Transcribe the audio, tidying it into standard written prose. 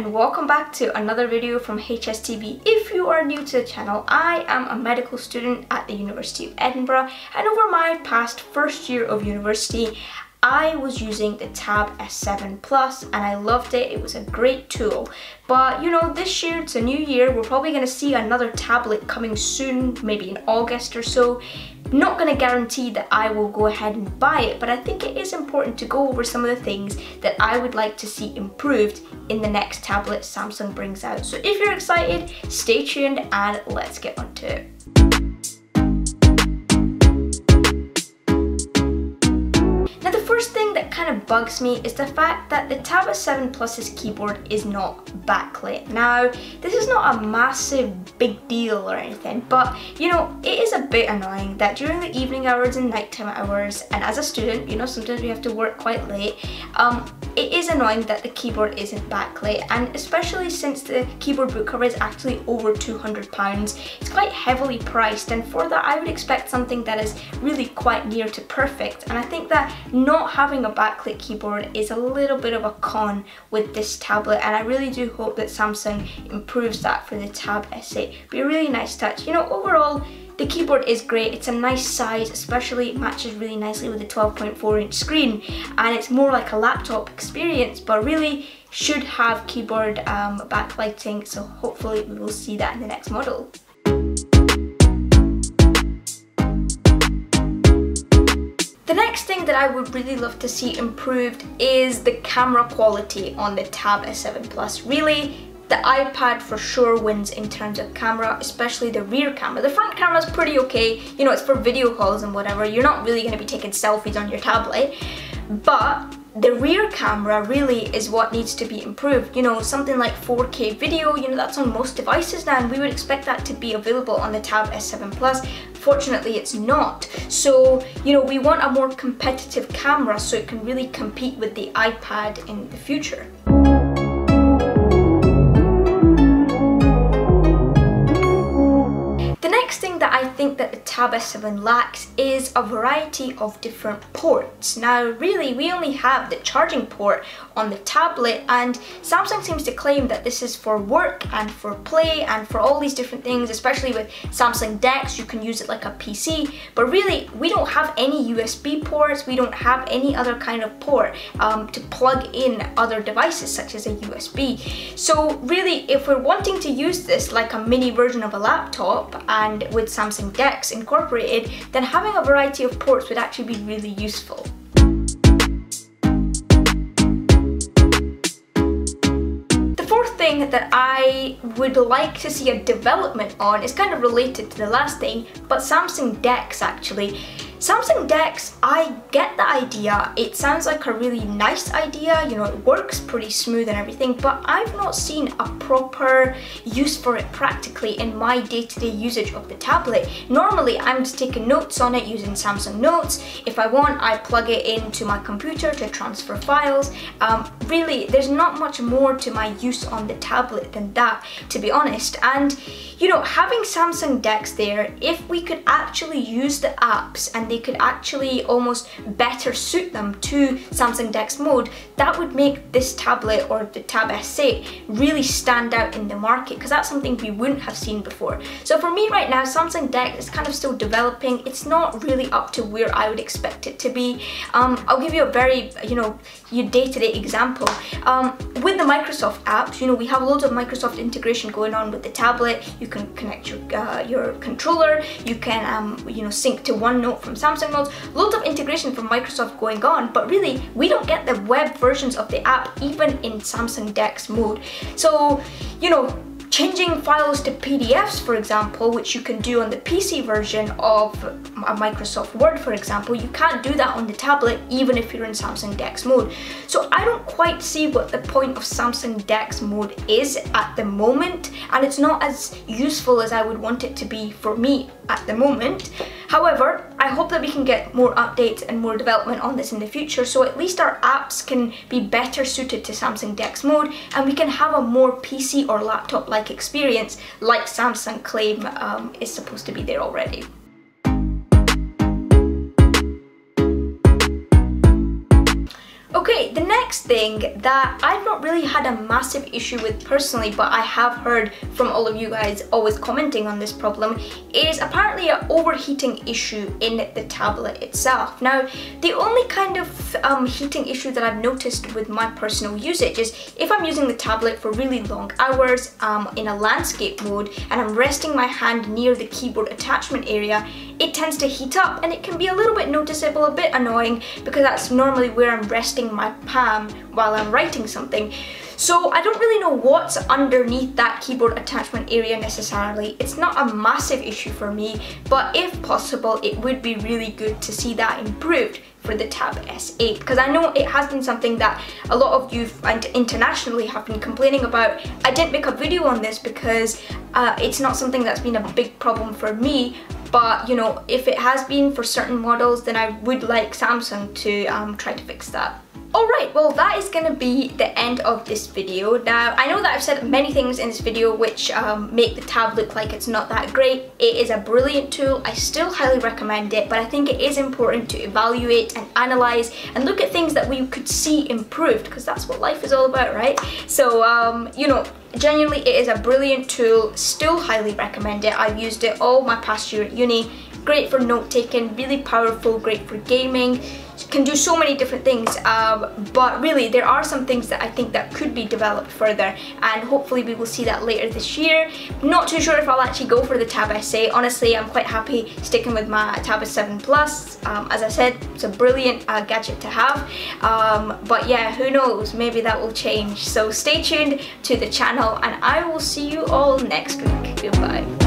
and welcome back to another video from HSTV. If you are new to the channel, I am a medical student at the University of Edinburgh, and over my past first year of university I was using the Tab S7 Plus and I loved it. It was a great tool. But you know, this year, it's a new year, we're probably going to see another tablet coming soon, maybe in August or so. Not going to guarantee that I will go ahead and buy it, but I think it is important to go over some of the things that I would like to see improved in the next tablet Samsung brings out. So if you're excited, stay tuned and let's get onto it. First thing that kind of bugs me is the fact that the Tab S7 Plus's keyboard is not backlit. Now, this is not a massive big deal or anything, but you know, it is a bit annoying that during the evening hours and nighttime hours, and as a student, you know, sometimes we have to work quite late, it is annoying that the keyboard isn't backlit, and especially since the keyboard book cover is actually over £200, it's quite heavily priced, and for that I would expect something that is really quite near to perfect, and I think that not having a backlit keyboard is a little bit of a con with this tablet, and I really do hope that Samsung improves that for the Tab S8. Be a really nice touch. You know, overall the keyboard is great, it's a nice size, especially it matches really nicely with the 12.4-inch screen, and it's more like a laptop experience, but really should have keyboard backlighting, so hopefully we will see that in the next model. The next thing that I would really love to see improved is the camera quality on the Tab S7 Plus. Really, the iPad for sure wins in terms of camera, especially the rear camera. The front camera is pretty okay, you know, it's for video calls and whatever. You're not really going to be taking selfies on your tablet, but the rear camera really is what needs to be improved. You know, something like 4K video, you know, that's on most devices now, and we would expect that to be available on the Tab S7 Plus. Fortunately, it's not. So, you know, we want a more competitive camera so it can really compete with the iPad in the future. That I think that the Tab S7 lacks is a variety of different ports. Now really, we only have the charging port on the tablet, and Samsung seems to claim that this is for work and for play and for all these different things, especially with Samsung DeX, you can use it like a PC, but really we don't have any USB ports, we don't have any other kind of port to plug in other devices such as a USB. So really, if we're wanting to use this like a mini version of a laptop and with Samsung DeX incorporated, then having a variety of ports would actually be really useful. The fourth thing that I would like to see a development on is kind of related to the last thing, but Samsung DeX actually. Samsung DeX, I get the idea, it sounds like a really nice idea, you know, it works pretty smooth and everything, but I've not seen a proper use for it practically in my day-to-day usage of the tablet. Normally, I'm just taking notes on it using Samsung Notes. If I want, I plug it into my computer to transfer files. Really, there's not much more to my use on the tablet than that, to be honest. And, you know, having Samsung DeX there, if we could actually use the apps and they could actually almost better suit them to Samsung DeX mode, that would make this tablet or the Tab S8 really stand out in the market, because that's something we wouldn't have seen before. So for me right now, Samsung DeX is kind of still developing. It's not really up to where I would expect it to be. I'll give you a very, you know, your day-to-day example. With the Microsoft apps, you know, we have loads of Microsoft integration going on with the tablet. You can connect your controller, you can you know, sync to OneNote from Samsung Notes, loads of integration from Microsoft going on, but really we don't get the web versions of the app even in Samsung DeX mode. So, you know, changing files to PDFs, for example, which you can do on the PC version of a Microsoft Word, for example, you can't do that on the tablet even if you're in Samsung DeX mode. So I don't quite see what the point of Samsung DeX mode is at the moment, and it's not as useful as I would want it to be for me at the moment. However, I hope that we can get more updates and more development on this in the future, so at least our apps can be better suited to Samsung DeX mode, and we can have a more PC or laptop-like experience like Samsung claim is supposed to be there already. Okay, the next thing that I've not really had a massive issue with personally, but I have heard from all of you guys always commenting on this problem, is apparently an overheating issue in the tablet itself. Now, the only kind of heating issue that I've noticed with my personal usage is if I'm using the tablet for really long hours in a landscape mode and I'm resting my hand near the keyboard attachment area, it tends to heat up and it can be a little bit noticeable, a bit annoying, because that's normally where I'm resting my palm while I'm writing something. So I don't really know what's underneath that keyboard attachment area necessarily. It's not a massive issue for me, but if possible, it would be really good to see that improved for the Tab S8, because I know it has been something that a lot of you and internationally have been complaining about. I didn't make a video on this because it's not something that's been a big problem for me, but you know, if it has been for certain models, then I would like Samsung to try to fix that. Alright, well that is going to be the end of this video. Now, I know that I've said many things in this video which make the tab look like it's not that great. It is a brilliant tool, I still highly recommend it, but I think it is important to evaluate and analyse and look at things that we could see improved, because that's what life is all about, right? So, you know, genuinely it is a brilliant tool, still highly recommend it. I've used it all my past year at uni. Great for note taking, really powerful, great for gaming, can do so many different things, but really there are some things that I think that could be developed further, and hopefully we will see that later this year. Not too sure if I'll actually go for the Tab S8. Honestly, I'm quite happy sticking with my Tab S7 Plus. As I said, it's a brilliant gadget to have, but yeah, who knows, maybe that will change. So stay tuned to the channel and I will see you all next week. Goodbye.